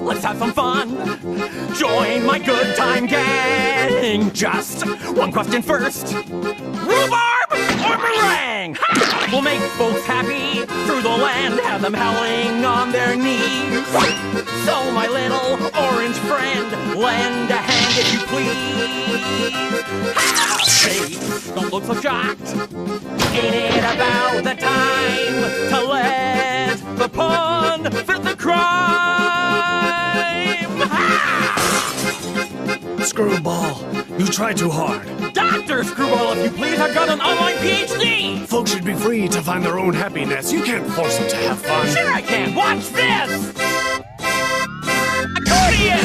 let's have some fun. Join my good time gang. Just one question first. Rhubarb or meringue? Ha! We'll make folks happy through the land, have them howling on their knees. So my little orange friend, lend a hand if you please. Ha! Say, don't look so shocked. Ain't it about the time to let the pun fit the crime? Ha! Screwball, you try too hard. Dr. Screwball, if you please, I've got an online PhD! Folks should be free to find their own happiness. You can't force them to have fun. Sure I can! Watch this! Accordion!